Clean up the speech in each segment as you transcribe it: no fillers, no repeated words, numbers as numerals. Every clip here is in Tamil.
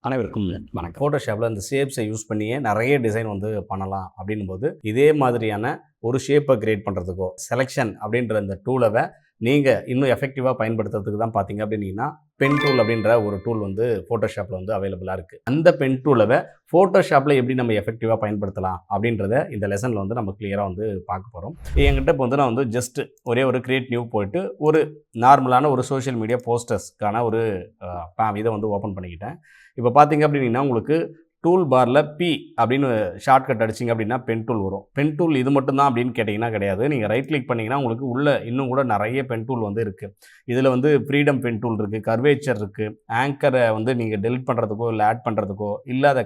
அனைவருக்கும் வணக்கம். ஃபோட்டோஷாப்பில் இந்த ஷேப்ஸை யூஸ் பண்ணியே நிறைய டிசைன் வந்து பண்ணலாம் அப்படின்போது, இதே மாதிரியான ஒரு ஷேப்பை கிரியேட் பண்ணுறதுக்கோ, செலெக்ஷன் அப்படின்ற இந்த டூலை நீங்கள் இன்னும் எஃபெக்டிவாக பயன்படுத்துறதுக்கு தான் பார்த்தீங்க அப்படின்னா, பென் டூல் அப்படின்ற ஒரு டூல் வந்து ஃபோட்டோஷாப்பில் வந்து அவைலபிளாக இருக்குது. அந்த பென் டூலை ஃபோட்டோஷாப்பில் எப்படி நம்ம எஃபெக்டிவாக பயன்படுத்தலாம் அப்படின்றத இந்த லெசனில் வந்து நம்ம கிளியராக வந்து பார்க்க போகிறோம். என்கிட்ட இப்போ வந்து நான் வந்து ஜஸ்ட் ஒரே ஒரு கிரியேட் நியூ போயிட்டு ஒரு நார்மலான ஒரு சோஷியல் மீடியா போஸ்டர்ஸ்க்கான ஒரு இதை வந்து ஓப்பன் பண்ணிக்கிட்டேன். இப்போ பார்த்தீங்க அப்படின்னா உங்களுக்கு டூல் பாரில் பி அப்படின்னு ஷார்ட்கட் அடிச்சிங்க அப்படின்னா பென் டூல் வரும். பென் டூல் இது மட்டும்தான் அப்படின்னு கேட்டிங்கன்னா கிடையாது. நீங்கள் ரைட் கிளிக் பண்ணிங்கன்னா உங்களுக்கு உள்ளே இன்னும் கூட நிறைய பென் டூல் வந்து இருக்குது. இதில் வந்து ஃப்ரீடம் பென் டூல் இருக்குது, கர்வேச்சர் இருக்குது, ஆங்கரை வந்து நீங்கள் டெலிட் பண்ணுறதுக்கோ இல்லை ஆட் பண்ணுறதுக்கோ இல்லை அதை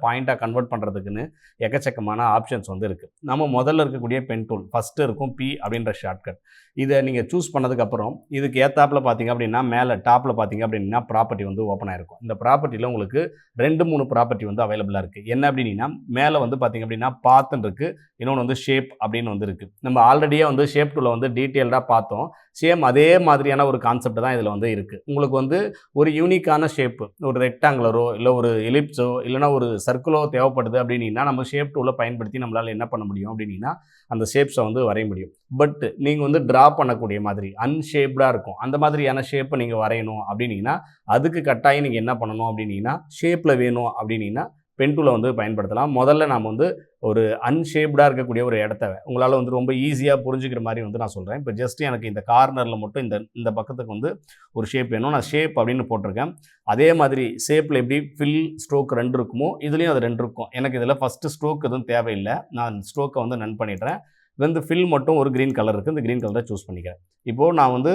பாயிண்ட்டாக கன்வெர்ட் பண்ணுறதுக்குன்னு எக்கச்சக்கமான ஆப்ஷன்ஸ் வந்து இருக்குது. நம்ம முதல்ல இருக்கக்கூடிய பென் டூல் ஃபஸ்ட்டு இருக்கும் பி அப்படின்ற ஷார்ட்கட். இதை நீங்கள் சூஸ் பண்ணதுக்கப்புறம் இதுக்கு ஏத்தாப்பில் பார்த்தீங்க அப்படின்னா மேலே டாப்பில் பார்த்தீங்க அப்படின்னா ப்ராப்பர்ட்டி வந்து ஓப்பன் ஆகிருக்கும். இந்த ப்ராப்பர்ட்டியில் உங்களுக்கு 2-3 ப்ராப்பர்ட்டி வந்து அவைலபிளாக இருக்குது. என்ன அப்படின்னா மேலே வந்து பார்த்தீங்க அப்படின்னா பாத்துன்னு இருக்குது, இன்னொன்று வந்து ஷேப் அப்படின்னு வந்து இருக்குது. நம்ம ஆல்ரெடியே வந்து ஷேப் டூலை வந்து டீட்டெயில்டாக பார்த்தோம். சேம் அதே மாதிரியான ஒரு கான்செப்ட் தான் இதில் வந்து இருக்குது. உங்களுக்கு வந்து ஒரு யூனிக்கான ஷேப்பு, ஒரு ரெக்டாங்குலரோ இல்லை ஒரு எலிப்ஸோ இல்லைனா ஒரு சர்க்கிளோ தேவைப்படுது அப்படின்னா நம்ம ஷேப் டூலை பயன்படுத்தி நம்மளால் என்ன பண்ண முடியும் அப்படின்னா அந்த ஷேப்ஸை வந்து வரைய முடியும். பட் நீங்கள் வந்து ட்ரா பண்ணக்கூடிய மாதிரி அன்ஷேப்டாக இருக்கும். அந்த மாதிரியான ஷேப்பை நீங்கள் வரையணும் அப்படின்னா அதுக்கு கட்டாயம் நீங்கள் என்ன பண்ணணும் அப்படின்னா ஷேப்பில் வேணும் அப்படின்னா பென் டூலை வந்து பயன்படுத்தலாம். முதல்ல நாம் வந்து ஒரு அன்ஷேப்டாக இருக்கக்கூடிய ஒரு இடத்த உங்களால் வந்து ரொம்ப ஈஸியாக புரிஞ்சுக்கிற மாதிரி வந்து நான் சொல்கிறேன். இப்போ ஜஸ்ட் எனக்கு இந்த கார்னரில் மட்டும் இந்த பக்கத்துக்கு வந்து ஒரு ஷேப் வேணும். நான் ஷேப் அப்படின்னு போட்டிருக்கேன். அதே மாதிரி ஷேப்பில் எப்படி ஃபில் ஸ்ட்ரோக் 2 இருக்குமோ இதுலேயும் அது 2 இருக்கும். எனக்கு இதில் ஃபஸ்ட்டு ஸ்ட்ரோக் எதுவும் தேவையில்லை. நான் ஸ்ட்ரோக்கை வந்து நன் பண்ணிடுறேன். வந்து ஃபில் மட்டும் ஒரு க்ரீன் கலர் இருக்குது. இந்த க்ரீன் கலரை சூஸ் பண்ணிக்கிறேன். இப்போது நான் வந்து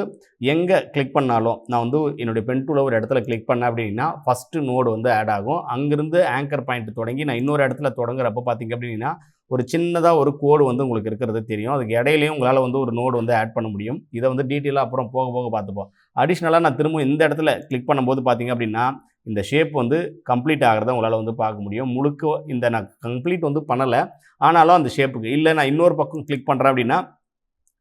எங்கே கிளிக் பண்ணாலும் நான் வந்து என்னுடைய பென் டூலை ஒரு இடத்துல கிளிக் பண்ணேன் அப்படின்னா ஃபஸ்ட்டு நோடு வந்து ஆட் ஆகும். அங்கேருந்து ஆங்கர் பாயிண்ட் தொடங்கி நான் இன்னொரு இடத்துல தொடங்குறப்போ பார்த்தீங்க அப்படின்னா ஒரு சின்னதாக ஒரு கோடு வந்து உங்களுக்கு இருக்கிறது தெரியும். அதுக்கு இடையிலையும் உங்களால் வந்து ஒரு நோடு வந்து ஆட் பண்ண முடியும். இதை வந்து டீட்டெயிலாக அப்புறம் போக போக பார்த்துப்போம். அடிஷ்னலாக நான் திரும்ப இந்த இடத்துல கிளிக் பண்ணும்போது பார்த்தீங்க அப்படின்னா இந்த ஷேப் வந்து கம்ப்ளீட் ஆகிறத உங்களால் வந்து பார்க்க முடியும். முழுக்க இந்த நான் கம்ப்ளீட் வந்து பண்ணலை, ஆனாலும் அந்த ஷேப்புக்கு இல்லை நான் இன்னொரு பக்கம் கிளிக் பண்ணுறேன் அப்படின்னா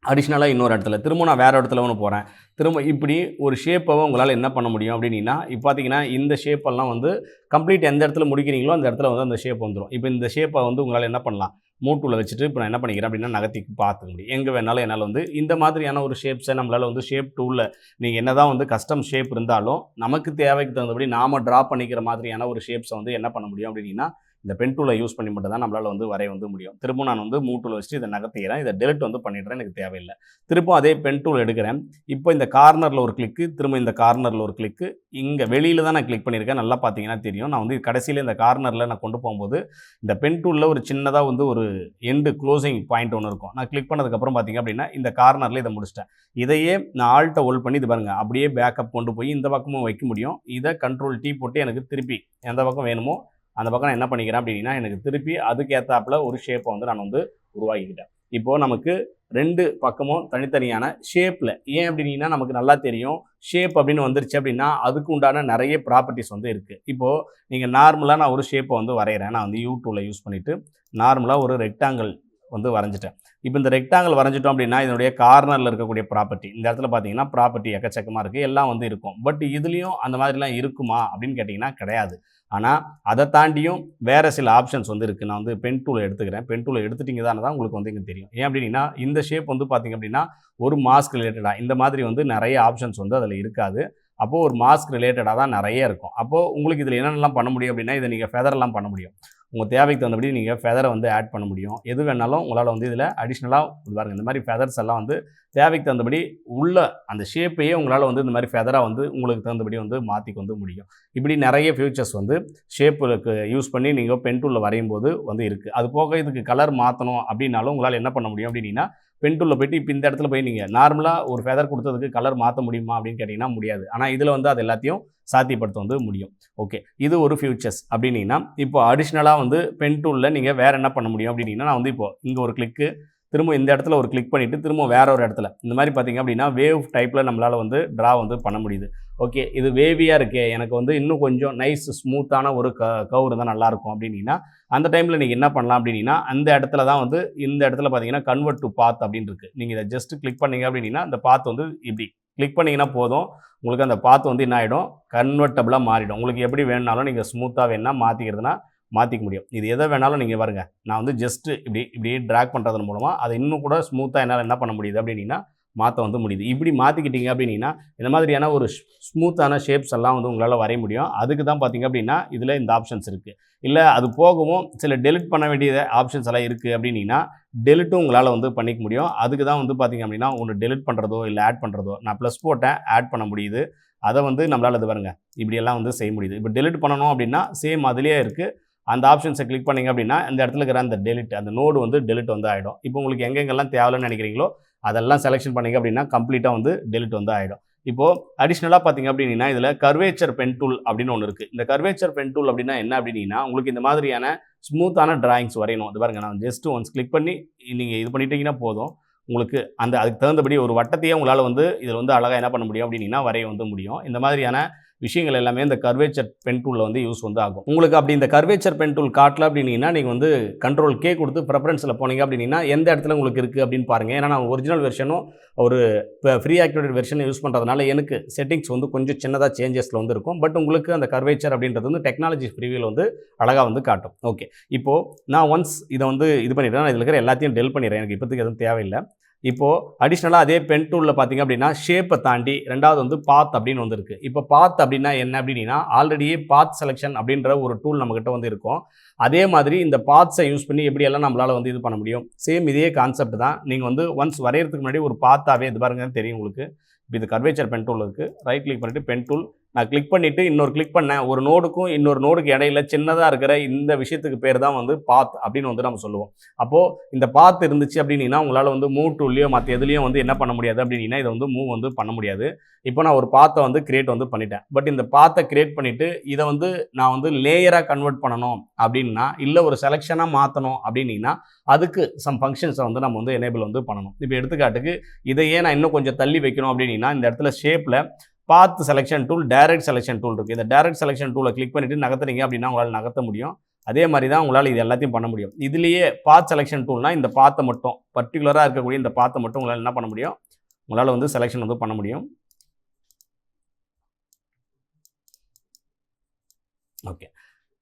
அடிஷ்னலாக இன்னொரு இடத்துல திரும்ப நான் வேறு இடத்துல ஒன்று போகிறேன். திரும்ப இப்படி ஒரு ஷேப்பை உங்களால் என்ன பண்ண முடியும் அப்படின்னா இப்போ பார்த்தீங்கன்னா இந்த ஷேப்பெல்லாம் வந்து கம்ப்ளீட் எந்த இடத்துல முடிக்கிறீங்களோ அந்த இடத்துல வந்து அந்த ஷேப் வந்துடும். இப்போ இந்த ஷேப்பை வந்து உங்களால் என்ன பண்ணலாம், மூட்டூவில் வச்சுட்டு இப்போ நான் என்ன பண்ணிக்கிறேன் அப்படின்னா நகர்த்தி பார்த்துக்க முடியும். எங்கே வேணாலும் என்னால் வந்து இந்த மாதிரியான ஒரு ஷேப்ஸை நம்மளால் வந்து ஷேப் டூலில் நீங்கள் என்ன தான் வந்து கஸ்டம் ஷேப் இருந்தாலும் நமக்கு தேவைக்கு தகுந்தபடி நாம் ட்ரா பண்ணிக்கிற மாதிரியான ஒரு ஷேப்ஸை வந்து என்ன பண்ண முடியும் அப்படின்னா இந்த பென் டூலை யூஸ் பண்ணி மட்டும் தான் நம்மளால் வந்து வரைய வந்து முடியும். திரும்ப நான் வந்து மூட்டூவில் வச்சுட்டு இதை நகர்த்திக்கிறேன். இதை டெலிட் வந்து பண்ணிடுறேன், எனக்கு தேவையில்லை. திரும்ப அதே பென் டூல் எடுக்கிறேன். இப்போ இந்த கார்னரில் ஒரு கிளிக்கு, திரும்ப இந்த கார்னரில் ஒரு கிளிக்கு, இங்கே வெளியில் தான் நான் கிளிக் பண்ணியிருக்கேன். நல்லா பார்த்தீங்கன்னா தெரியும். நான் வந்து கடைசியில் இந்த கார்னரில் நான் கொண்டு போகும்போது இந்த பென் டூலில் ஒரு சின்னதாக வந்து ஒரு க்ளோசிங் பாயிண்ட் ஒன்று இருக்கும். நான் கிளிக் பண்ணதுக்கப்புறம் பார்த்தீங்க அப்படின்னா இந்த கார்னரில் இதை முடிச்சிட்டேன். இதையே நான் ஆல்ட்டை ஹோல்ட் பண்ணி இது பாருங்கள் அப்படியே பேக்கப் கொண்டு போய் இந்த பக்கமும் வைக்க முடியும். இதை கண்ட்ரோல் T போட்டு எனக்கு திருப்பி எந்த பக்கம் வேணுமோ அந்த பக்கம் நான் என்ன பண்ணிக்கிறேன் அப்படின்னா எனக்கு திருப்பி அதுக்கு ஏற்றாப்புல ஒரு ஷேப்பை வந்து நான் வந்து உருவாக்கிக்கிட்டேன். இப்போது நமக்கு 2 பக்கமும் தனித்தனியான ஷேப்பில் ஏன் அப்படின்னா நமக்கு நல்லா தெரியும் ஷேப் அப்படின்னு வந்துருச்சு அப்படின்னா அதுக்கு உண்டான நிறைய ப்ராப்பர்ட்டிஸ் வந்து இருக்குது. இப்போது நீங்கள் நார்மலாக நான் ஒரு ஷேப்பை வந்து வரைகிறேன். நான் வந்து யூ2ல யூஸ் பண்ணிவிட்டு நார்மலாக ஒரு ரெக்டாங்கிள் வந்து வரைஞ்சிட்டேன். இப்போ இந்த ரெக்டாங்கிள் வரைஞ்சிட்டோம் அப்படின்னா இதனுடைய கார்னரில் இருக்கக்கூடிய ப்ராப்பர்ட்டி இந்த இடத்துல பார்த்தீங்கன்னா ப்ராப்பர்ட்டி எக்கச்சக்கமாக இருக்குது, எல்லாம் வந்து இருக்கும். பட் இதுலேயும் அந்த மாதிரிலாம் இருக்குமா அப்படின்னு கேட்டிங்கன்னா கிடையாது. ஆனால் அதை தாண்டியும் வேறு சில ஆப்ஷன்ஸ் வந்து இருக்குது. நான் வந்து பென் டூலை எடுத்துக்கிறேன். பென் டூலை எடுத்துட்டிங்க தான் உங்களுக்கு வந்து இங்கே தெரியும். ஏன் அப்படின்னா இந்த ஷேப் வந்து பார்த்திங்க அப்படின்னா ஒரு மாஸ்க் ரிலேட்டடாக இந்த மாதிரி வந்து நிறைய ஆப்ஷன்ஸ் வந்து அதில் இருக்காது. அப்போது ஒரு மாஸ்க் ரிலேட்டடாக தான் நிறைய இருக்கும். அப்போது உங்களுக்கு இதில் என்னென்னலாம் பண்ண முடியும் அப்படின்னா இதை நீங்கள் ஃபெதர்லாம் பண்ண முடியும். உங்கள் தேவைக்கு தகுந்தபடி நீங்கள் ஃபெதரை வந்து ஆட் பண்ண முடியும். எது வேணாலும் உங்களால் வந்து இதில் அடிஷ்னலாக பாருங்கள் இந்த மாதிரி ஃபெதர்ஸ் எல்லாம் வந்து தேவைக்கு தகுந்தபடி உள்ள அந்த ஷேப்பையே உங்களால் வந்து இந்த மாதிரி ஃபெதராக வந்து உங்களுக்கு தகுந்தபடி வந்து மாற்றிக்க வந்து முடியும். இப்படி நிறைய ஃபியூச்சர்ஸ் வந்து ஷேப்புக்கு யூஸ் பண்ணி நீங்கள் பென் டூலில் வரையும் போது வந்து இருக்குது. அது போக இதுக்கு கலர் மாற்றணும் அப்படின்னாலும் உங்களால் என்ன பண்ண முடியும் அப்படின்னா பென் டூலில் போய்ட்டு இப்போ இந்த இடத்துல போய் நீங்கள் நார்மலாக ஒரு ஃபெதர் கொடுத்ததுக்கு கலர் மாற்ற முடியுமா அப்படின்னு கேட்டிங்கன்னா முடியாது. ஆனால் இதில் வந்து அது எல்லாத்தையும் சாத்தியப்படுத்த வந்து முடியும். ஓகே, இது ஒரு ஃபியூச்சர்ஸ் அப்படின்னா இப்போ அடிஷ்னலாக வந்து பென் டூலில் நீங்கள் வேறு என்ன பண்ண முடியும் அப்படின்னா நான் வந்து இப்போது இங்கே ஒரு கிளிக்கு திரும்ப இந்த இடத்துல ஒரு கிளிக் பண்ணிவிட்டு திரும்ப வேற ஒரு இடத்துல இந்த மாதிரி பார்த்திங்க அப்படின்னா வேவ் டைப்பில் நம்மளால் வந்து ட்ரா வந்து பண்ண முடியுது. ஓகே, இது வேவியாக இருக்கே எனக்கு வந்து இன்னும் கொஞ்சம் நைஸ் ஸ்மூத்தான ஒரு கர்வ் இருந்தால் நல்லாயிருக்கும் அப்படின்னா அந்த டைமில் நீங்கள் என்ன பண்ணலாம் அப்படின்னா அந்த இடத்துல தான் வந்து இந்த இடத்துல பார்த்தீங்கன்னா கன்வெர்ட் டு பாத் அப்படின்னு இருக்குது. நீங்கள் இதை ஜஸ்ட் கிளிக் பண்ணிங்க அப்படின்னா அந்த பாத் வந்து இப்படி கிளிக் பண்ணிங்கன்னா போதும், உங்களுக்கு அந்த பாத் வந்து என்ன ஆகிடும், கன்வெர்ட்டபிளாக மாறிடும். உங்களுக்கு எப்படி வேணுனாலும் நீங்கள் ஸ்மூத்தாக வேணுனா மாற்றிக்கிறதுனா மாற்றிக்க முடியும். இது எதை வேணாலும் நீங்கள் பாருங்க, நான் வந்து ஜஸ்ட்டு இப்படி ட்ராக் பண்ணுறதன் மூலமாக அதை இன்னும் கூட ஸ்மூத்தாக என்னால் என்ன பண்ண முடியுது அப்படின்னா மாற்ற வந்து முடியுது. இப்படி மாற்றிக்கிட்டீங்க அப்படின்னா இந்த மாதிரியான ஒரு ஸ்மூத்தான ஷேப்ஸ் எல்லாம் வந்து உங்களால் வரைய முடியும். அதுக்கு தான் பார்த்தீங்க அப்படின்னா இதில் இந்த ஆப்ஷன்ஸ் இருக்குது. இல்லை அது போகவும் சில டெலிட் பண்ண வேண்டிய ஆப்ஷன்ஸ் எல்லாம் இருக்குது அப்படின்னா டெலிட்டும் உங்களால் வந்து பண்ணிக்க முடியும். அதுக்கு தான் வந்து பார்த்தீங்க அப்படின்னா ஒன்று டெலிட் பண்ணுறதோ இல்லை ஆட் பண்ணுறதோ, நான் ப்ளஸ் போட்டேன் ஆட் பண்ண முடியுது. அதை வந்து நம்மளால் இது பாருங்க இப்படியெல்லாம் வந்து செய்ய முடியுது. இப்போ டெலிட் பண்ணணும் அப்படின்னா சேம் அதுலேயே இருக்குது. அந்த ஆப்ஷன்ஸை கிளிக் பண்ணிங்க அப்படின்னா இந்த இடத்துல இருக்கிற அந்த டெலிட் அந்த நோடு வந்து டெலிட் வந்து ஆகிடும். இப்போ உங்களுக்கு எங்கெங்கெல்லாம் தேவையில்லைன்னு நினைக்கிறீங்களோ அதெல்லாம் செலெக்ஷன் பண்ணிங்க அப்படின்னா கம்ப்ளீட்டாக வந்து டெலிட் வந்து ஆகிடும். இப்போது அடிஷ்னலாக பார்த்தீங்க அப்படின்னா இதில் கர்வேச்சர் பென் டூல் அப்படின்னு ஒன்று இருக்குது. இந்த கர்வேச்சர் பென் டூல் அப்படின்னா என்ன அப்படின்னா உங்களுக்கு இந்த மாதிரியான ஸ்மூத்தான டிராயிங்ஸ் வரையணும். இது பாருங்கள், நான் ஜஸ்ட் ஒன்ஸ் கிளிக் பண்ணி நீங்கள் இது பண்ணிட்டீங்கன்னா போதும், உங்களுக்கு அதுக்கு தகுந்தபடி ஒரு வட்டத்தையே உங்களால் வந்து இதில் வந்து அழகாக என்ன பண்ண முடியும் அப்படின்னா வரைய வந்து முடியும். இந்த மாதிரியான விஷயங்கள் எல்லாமே இந்த கர்வேச்சர் பென் டூலில் வந்து யூஸ் வந்து ஆகும். உங்களுக்கு அப்படி இந்த கர்வேச்சர் பென் டூல் காட்டல அப்படின்னா நீங்கள் வந்து கண்ட்ரோல் கே கொடுத்து ப்ரெஃபரன்ஸில் போனீங்க அப்படின்னா எந்த இடத்துல உங்களுக்கு இருக்குது அப்படின்னு பாருங்கள். ஏன்னா நான் ஒரிஜினல் வெர்ஷனும் ஒரு ஃப்ரீ ஆக்டிவேட்டட் வெர்ஷனை யூஸ் பண்ணுறதுனால எனக்கு செட்டிங்ஸ் வந்து கொஞ்சம் சின்னதாக சேஞ்சஸில் வந்து இருக்கும். பட் உங்களுக்கு அந்த கர்வேச்சர் அப்படின்றது வந்து டெக்னாலஜி ப்ரிவியூவில் வந்து அழகாக வந்து காட்டும். ஓகே, இப்போது நான் ஒன்ஸ் இதை வந்து இது பண்ணிடுறேன், நான் இதில் இருக்கிற எல்லாத்தையும் டெல் பண்ணிடுறேன், எனக்கு இப்போதைக்கு எதுவும் தேவையில்லை. இப்போது அடிஷ்னலாக அதே பென் டூலில் பார்த்திங்க அப்படின்னா ஷேப்பை தாண்டி ரெண்டாவது வந்து பாத் அப்படின்னு வந்து இருக்குது. இப்போ பாத் அப்படின்னா என்ன அப்படின்னா ஆல்ரெடியே பாத் செலெக்ஷன் அப்படின்ற ஒரு டூல் நம்மக்கிட்ட வந்து இருக்கும். அதே மாதிரி இந்த பாத்ஸை யூஸ் பண்ணி எப்படியெல்லாம் நம்மளால் வந்து இது பண்ண முடியும். சேம் இதே கான்செப்ட் தான். நீங்கள் வந்து ஒன்ஸ் வரைகிறதுக்கு முன்னாடி ஒரு பாத்தாவே இது பாருங்கன்னு தெரியும் உங்களுக்கு. இப்போ இது கர்வேச்சர் பென் டூல் இருக்குது. ரைட் கிளிக் பண்ணிவிட்டு பென் டூல் நான் கிளிக் பண்ணிவிட்டு இன்னொரு கிளிக் பண்ணேன். ஒரு நோடுக்கும் இன்னொரு நோடுக்கு இடையில சின்னதாக இருக்கிற இந்த விஷயத்துக்கு பேர் தான் வந்து பாத் அப்படின்னு வந்து நம்ம சொல்லுவோம். அப்போது இந்த பாத் இருந்துச்சு அப்படின்னா உங்களால் வந்து மூவ் டூல்லையோ மற்ற எதுலேயும் வந்து என்ன பண்ண முடியாது அப்படின்னா இதை வந்து மூவ் வந்து பண்ண முடியாது. இப்போ நான் ஒரு பாத்தை வந்து கிரியேட் வந்து பண்ணிட்டேன். பட் இந்த பாத்தை கிரியேட் பண்ணிவிட்டு இதை வந்து நான் வந்து லேயராக கன்வெர்ட் பண்ணணும் அப்படின்னா இல்லை ஒரு செலெக்ஷனாக மாற்றணும் அப்படின்னா அதுக்கு சம் ஃபங்க்ஷன்ஸை வந்து நம்ம வந்து எனேபிள் வந்து பண்ணணும். இப்போ எடுத்துக்காட்டுக்கு இதையே நான் இன்னும் கொஞ்சம் தள்ளி வைக்கணும் அப்படின்னா இந்த இடத்துல ஷேப்பில் path selection tool, direct selection tool இருக்குது. இந்த டைரக்ட் செலெக்ஷன் டூலை கிளிக் பண்ணிவிட்டு நகர்த்துறீங்க அப்படின்னா உங்களால் நகர்த்த முடியும். அதே மாதிரி தான் உங்களால் இது எல்லாத்தையும் பண்ண முடியும். இதுலேயே பாத் செலெக்ஷன் டூல்னால் இந்த பாத்தை மட்டும் பர்டிகுலராக இருக்கக்கூடிய இந்த பாத்தை மட்டும் உங்களால் என்ன பண்ண முடியும், உங்களால் வந்து செலெக்ஷன் வந்து பண்ண முடியும். ஓகே,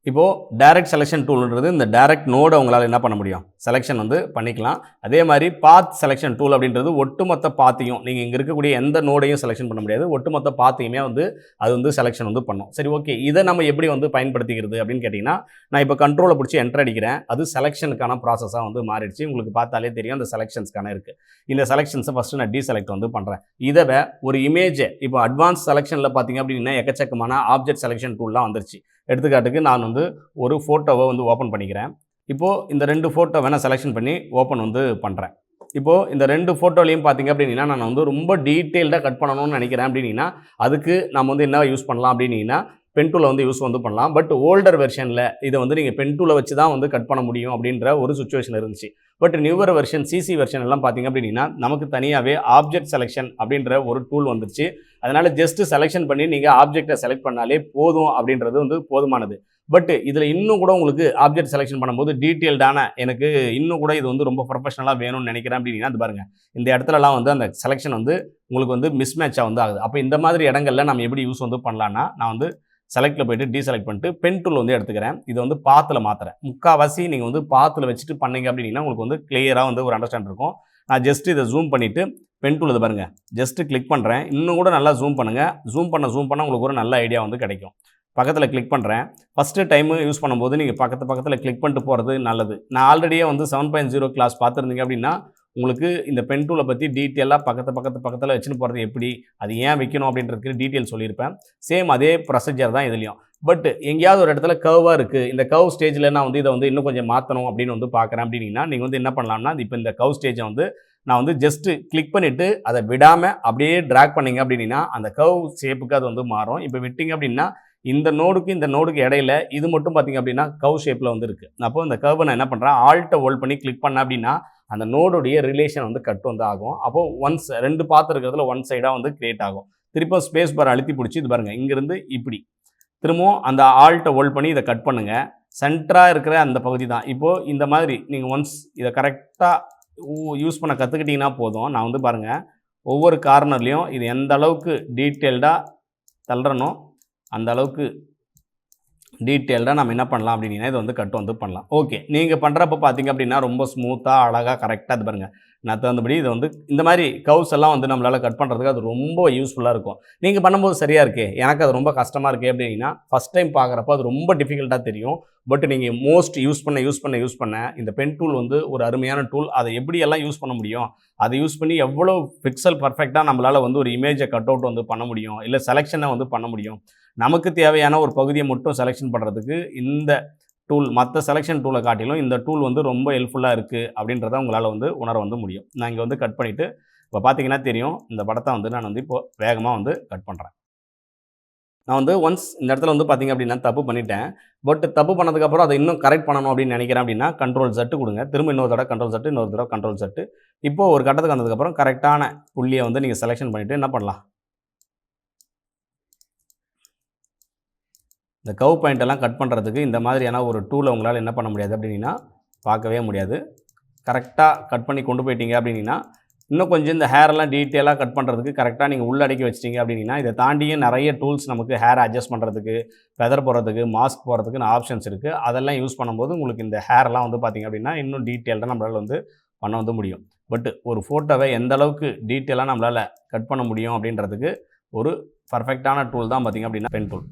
இப்போது டைரக்ட் செலெக்ஷன் டூல்ன்றது இந்த டைரக்ட் நோடை உங்களால் என்ன பண்ண முடியும், செலெக்ஷன் வந்து பண்ணிக்கலாம். அதே மாதிரி பாத் செலெக்ஷன் டூல் அப்படின்றது ஒட்டுமொத்த பாத்தையும் நீங்கள் இங்கே இருக்கக்கூடிய எந்த நோடையும் செலெக்ஷன் பண்ண முடியாது, ஒட்டுமொத்த பாத்தையுமே வந்து அது வந்து செலெக்ஷன் வந்து பண்ணும். சரி, ஓகே, இதை நம்ம எப்படி வந்து பயன்படுத்திக்கிறது அப்படின்னு கேட்டிங்கன்னா நான் இப்போ கண்ட்ரோலை பிடிச்சி என்டர் அடிக்கிறேன். அது செலெக்ஷனுக்கான ப்ராசஸாக வந்து மாறிடுச்சு. உங்களுக்கு பார்த்தாலே தெரியும் அந்த செலெக்ஷன்ஸ்க்கான இருக்குது. இந்த செலெக்ஷன்ஸை ஃபஸ்ட்டு நான் டீசெலக்ட் வந்து பண்ணுறேன். இதை ஒரு இமேஜை இப்போ அட்வான்ஸ் செலெக்ஷனில் பார்த்தீங்க அப்படின்னா எக்கச்சக்கமான ஆப்ஜெக்ட் செலெக்ஷன் டூல்லாம் வந்துருச்சு. எடுத்துக்காட்டுக்கு நான் வந்து ஒரு ஃபோட்டோவை வந்து ஓப்பன் பண்ணிக்கிறேன். இப்போது இந்த 2 ஃபோட்டோ வேணால் செலெக்ஷன் பண்ணி ஓப்பன் வந்து பண்ணுறேன். இப்போது இந்த 2 ஃபோட்டோலையும் பார்த்திங்க அப்படின்னா நான் வந்து ரொம்ப டீட்டெயில்டாக கட் பண்ணணும்னு நினைக்கிறேன் அப்படின்னா அதுக்கு நம்ம வந்து என்ன யூஸ் பண்ணலாம் அப்படின்னா பென் டூலை வந்து யூஸ் வந்து பண்ணலாம். பட் ஓல்டர் வெர்ஷனில் இதை வந்து நீங்கள் பென் டூலை வச்சு தான் வந்து கட் பண்ண முடியும் அப்படின்ற ஒரு சுச்சுவேஷன் இருந்துச்சு. But newer version CC version எல்லாம் பார்த்திங்க அப்படின்னா நமக்கு தனியாகவே ஆப்ஜெக்ட் செலெக்ஷன் அப்படின்ற ஒரு டூல் வந்துருச்சு. அதனால் ஜஸ்ட்டு செலெக்ஷன் பண்ணி நீங்கள் ஆப்ஜெக்டை செலக்ட் பண்ணாலே போதும் அப்படின்றது வந்து போதுமானது. பட் இதில் இன்னும் கூட உங்களுக்கு ஆப்ஜெக்ட் செலெக்ஷன் பண்ணும்போது டீட்டெயில்டான எனக்கு இன்னும் கூட இது வந்து ரொம்ப ப்ரொஃபஷனலாக வேணும்னு நினைக்கிறேன் அப்படின்னா அது பாருங்கள், இந்த இடத்துலலாம் வந்து அந்த செலெக்ஷன் வந்து உங்களுக்கு வந்து மிஸ்மேட்சாக வந்து ஆகுது. அப்போ இந்த மாதிரி இடங்களில் நம்ம எப்படி யூஸ் வந்து பண்ணலான்னா நான் வந்து செலக்டில் போய்ட்டு டீசெலக்ட் பண்ணிட்டு பென் டூல் வந்து எடுத்துக்கிறேன். இதை வந்து பாத்தில் மாற்றுறேன். முக்கால்வாசி நீங்கள் வந்து பாத்தில் வச்சுட்டு பண்ணீங்க அப்படின்னா உங்களுக்கு வந்து கிளியராக வந்து ஒரு அண்டர்ஸ்டாண்ட் இருக்கும். நான் ஜஸ்ட்டு இதை ஜூம் பண்ணிவிட்டு பென் டூல் இது பாருங்கள் ஜஸ்ட்டு கிளிக் பண்ணுறேன். இன்னும் கூட நல்லா ஜூம் பண்ணுங்கள். ஜூம் பண்ண உங்களுக்கு ஒரு நல்ல ஐடியா வந்து கிடைக்கும். பக்கத்தில் கிளிக் பண்ணுறேன். ஃபஸ்ட்டு டைமு யூஸ் பண்ணும்போது நீங்கள் பக்கத்தில் கிளிக் பண்ணிட்டு போகிறது நல்லது. நான் ஆல்ரெடியே வந்து 7.0 கிளாஸ் பார்த்துருந்தீங்க அப்படின்னா உங்களுக்கு இந்த பென் டூலை பற்றி டீட்டெயிலாக பக்கத்தில் வச்சுன்னு போகிறது எப்படி, அது ஏன் வைக்கணும் அப்படின்றதுக்கு டீட்டெயில் சொல்லியிருப்பேன். சேம் அதே ப்ரொசீஜர் தான் இதுலேயும். பட் எங்கேயாவது ஒரு இடத்துல கர்வாக இருக்குது, இந்த கர்வ் ஸ்டேஜில் நான் வந்து இதை வந்து இன்னும் கொஞ்சம் மாற்றணும் அப்படின்னு வந்து பார்க்குறேன் அப்படின்னா நீங்கள் வந்து என்ன பண்ணலாம்னா இப்போ இந்த கர்வ் ஸ்டேஜை வந்து நான் வந்து ஜஸ்ட்டு கிளிக் பண்ணிவிட்டு அதை விடாமல் அப்படியே ட்ராக் பண்ணிங்க அப்படின்னா அந்த கர்வ் ஷேப்புக்கு அது வந்து மாறும். இப்போ விட்டிங்க அப்படின்னா இந்த நோடுக்கு இடையில இது மட்டும் பார்த்திங்க அப்படின்னா கர்வ் ஷேப்பில் வந்து இருக்குது. அப்போது இந்த கர்வை நான் என்ன பண்ணுறேன், ஆல்ட்டை ஹோல்ட் பண்ணி கிளிக் பண்ணேன் அப்படின்னா அந்த நோடுடைய ரிலேஷன் வந்து கட் வந்து ஆகும். அப்போது ஒன்ஸ் 2 பாத்து இருக்கிறதுல ஒன் சைடாக வந்து கிரியேட் ஆகும். திரும்ப ஸ்பேஸ் பார் அழுத்தி பிடிச்சி இது பாருங்கள் இங்கேருந்து இப்படி திரும்பவும் அந்த ஆல்ட்டை ஹோல்ட் பண்ணி இதை கட் பண்ணுங்கள். சென்டராக இருக்கிற அந்த பகுதி தான். இப்போது இந்த மாதிரி நீங்கள் ஒன்ஸ் இதை கரெக்டாக யூஸ் பண்ண கற்றுக்கிட்டிங்கன்னா போதும். நான் வந்து பாருங்கள் ஒவ்வொரு கார்னர்லேயும் இது எந்த அளவுக்கு டீட்டெயில்டாக தள்ளுறனோ அந்த அளவுக்கு டீட்டெயில்டாக நம்ம என்ன பண்ணலாம் அப்படின்னா இது வந்து கட் வந்து பண்ணலாம். ஓகே, நீங்கள் பண்ணுறப்ப பார்த்தீங்க அப்படின்னா ரொம்ப ஸ்மூத்தாக அழகாக கரெக்டாக இது பாருங்கள். நான் தகுந்தபடி இது வந்து இந்த மாதிரி கவுஸ் எல்லாம் வந்து நம்மளால் கட் பண்ணுறதுக்கு அது ரொம்ப யூஸ்ஃபுல்லாக இருக்கும். நீங்கள் பண்ணும்போது சரியாக இருக்கே, எனக்கு அது ரொம்ப கஷ்டமாக இருக்குது அப்படின்னா ஃபஸ்ட் டைம் பார்க்குறப்ப அது ரொம்ப டிஃபிகல்ட்டாக தெரியும். பட் நீங்கள் மோஸ்ட் யூஸ் பண்ண இந்த பென் டூல் வந்து ஒரு அருமையான டூல். அதை எப்படியெல்லாம் யூஸ் பண்ண முடியும், அதை யூஸ் பண்ணி எவ்வளோ பிக்சல் பர்ஃபெக்டாக நம்மளால் வந்து ஒரு இமேஜை கட் அவுட் வந்து பண்ண முடியும், இல்லை செலெக்ஷனை வந்து பண்ண முடியும். நமக்கு தேவையான ஒரு பகுதியை மட்டும் செலெக்ஷன் பண்ணுறதுக்கு இந்த டூல் மற்ற செலெக்ஷன் டூலை காட்டிலும் இந்த டூல் வந்து ரொம்ப ஹெல்ப்ஃபுல்லாக இருக்குது அப்படின்றத உங்களால் வந்து உணர வந்து முடியும். நான் இங்கே வந்து கட் பண்ணிவிட்டு இப்போ பார்த்தீங்கன்னா தெரியும், இந்த படத்தை வந்து நான் வந்து இப்போது வேகமாக வந்து கட் பண்ணுறேன். நான் வந்து ஒன்ஸ் இந்த இடத்துல வந்து பார்த்திங்க அப்படின்னா தப்பு பண்ணிட்டேன். பட் தப்பு பண்ணதுக்கப்புறம் அதை இன்னும் கரெக்ட் பண்ணணும் அப்படின்னு நினைக்கிறேன் அப்படின்னா Ctrl+Z கொடுங்க. திரும்ப இன்னொரு தடவை Ctrl+Z, இன்னொரு தடவை Ctrl+Z. இப்போது ஒரு கட்டத்துக்கு வந்ததுக்கப்புறம் கரெக்டான புள்ளியை வந்து நீங்கள் செலெக்ஷன் பண்ணிவிட்டு என்ன பண்ணலாம், இந்த கவ் பாயிண்டெல்லாம் கட் பண்ணுறதுக்கு இந்த மாதிரியான ஒரு டூலை உங்களால் என்ன பண்ண முடியாது அப்படின்னா பார்க்கவே முடியாது. கரெக்டாக கட் பண்ணி கொண்டு போயிட்டீங்க அப்படின்னா இன்னும் கொஞ்சம் இந்த ஹேரெல்லாம் டீட்டெயிலாக கட் பண்ணுறதுக்கு கரெக்டாக நீங்கள் உள்ளடக்கி வச்சிட்டிங்க அப்படின்னா இதை தாண்டியும் நிறைய டூல்ஸ் நமக்கு ஹேர் அட்ஜஸ்ட் பண்ணுறதுக்கு, ஃபெதர் போடுறதுக்கு, மாஸ்க் போடுறதுக்குன்னு ஆப்ஷன்ஸ் இருக்குது. அதெல்லாம் யூஸ் பண்ணும்போது உங்களுக்கு இந்த ஹேரெல்லாம் வந்து பார்த்திங்க அப்படின்னா இன்னும் டீட்டெயில்டாக நம்மளால் வந்து பண்ண வந்து முடியும். பட் ஒரு ஃபோட்டோவை எந்த அளவுக்கு டீட்டெயிலாக நம்மளால் கட் பண்ண முடியும் அப்படின்றதுக்கு ஒரு பர்ஃபெக்டான டூல் தான் பார்த்திங்க அப்படின்னா pen tool.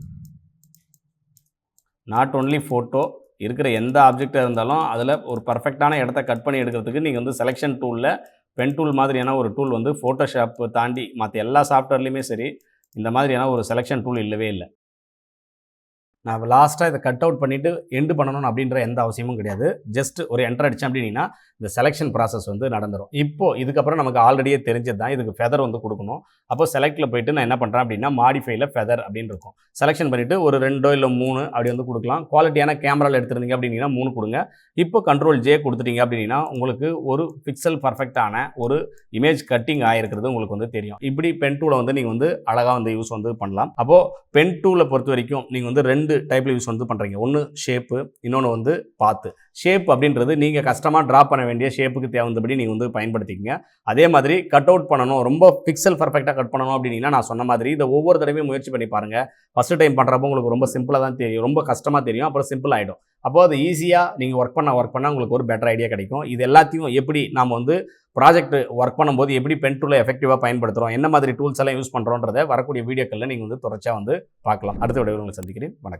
Not only photo, இருக்கிற எந்த ஆப்ஜெக்டாக இருந்தாலும் அதில் ஒரு பர்ஃபெக்டான இடத்த கட் பண்ணி எடுக்கிறதுக்கு நீங்கள் வந்து செலெக்ஷன் டூலில் பென் டூல் மாதிரியான ஒரு டூல் வந்து ஃபோட்டோஷாப் தாண்டி மற்ற எல்லா சாஃப்ட்வேர்லேயுமே சரி இந்த மாதிரியான ஒரு செலெக்ஷன் டூல் இல்லவே இல்லை. நான் லாஸ்ட்டாக இதை கட் அவுட் பண்ணிவிட்டு எண்டு பண்ணணும் அப்படின்ற எந்த அவசியமும் கிடையாது. ஜஸ்ட் ஒரு என்டர் அடித்தேன் அப்படின்னா இந்த செலெக்ஷன் ப்ராசஸ் வந்து நடந்துடும். இப்போது இதுக்கப்புறம் நமக்கு ஆல்ரெடியே தெரிஞ்சது தான், இதுக்கு ஃபெதர் வந்து கொடுக்கணும். அப்போ செலக்டில் போய்ட்டு நான் என்ன பண்ணுறேன் அப்படின்னா மாடிஃபைல ஃபெதர் அப்படின்னு இருக்கும். செலெக்ஷன் பண்ணிவிட்டு ஒரு 2 இல்லை 3 அப்படி வந்து கொடுக்கலாம். குவாலிட்டியான கேமராவில் எடுத்துருந்தீங்க அப்படின்னா 3 கொடுங்க. இப்போ Ctrl+J கொடுத்துட்டீங்க அப்படின்னா உங்களுக்கு ஒரு பிக்சல் பர்ஃபெக்டான ஒரு இமேஜ் கட்டிங் ஆகிருக்கிறது உங்களுக்கு வந்து தெரியும். இப்படி பென் டூலை வந்து நீங்கள் வந்து அழகாக வந்து யூஸ் வந்து பண்ணலாம். அப்போது பென் டூலை பொறுத்த வரைக்கும் நீங்கள் வந்து 2 டைப்பில் யூஸ் வந்து பண்ணுறீங்க. ஒன்று ஷேப்பு, இன்னொன்று வந்து பாத்து. ஷேப் அப்படின்றது நீங்கள் கஷ்டமாக ட்ரா பண்ண வேண்டிய ஷேப்புக்கு தேவைந்தபடி நீங்கள் வந்து பயன்படுத்திக்கங்க. அதே மாதிரி கட் அவுட் பண்ணணும், ரொம்ப பிக்சல் பர்ஃபெக்டாக கட் பண்ணணும் அப்படின்னா நான் சொன்ன மாதிரி இதை ஒவ்வொரு தடவையும் முயற்சி பண்ணி பாருங்கள். ஃபஸ்ட்டு டைம் பண்ணுறப்போ உங்களுக்கு ரொம்ப சிம்பிளாக தான் தெரியும், ரொம்ப கஷ்டமாக தெரியும், அப்புறம் சிம்பிள் ஆகிடும். அப்போது அது ஈஸியாக நீங்கள் ஒர்க் பண்ண உங்களுக்கு ஒரு பெட்டர் ஐடியா கிடைக்கும். இது எல்லாத்தையும் எப்படி நாம் வந்து ப்ராஜெக்ட் ஒர்க் பண்ணும்போது எப்படி பென் டூலை எஃபெக்டிவாக பயன்படுத்துகிறோம், என்ன மாதிரி டூல்ஸ் எல்லாம் யூஸ் பண்ணுறோன்றதை வரக்கூடிய வீடியோக்களில் நீங்கள் வந்து தொடர்ச்சியாக வந்து பார்க்கலாம். அடுத்த வீடியோவில் உங்களை சந்திக்கிறேன். வணக்கம்.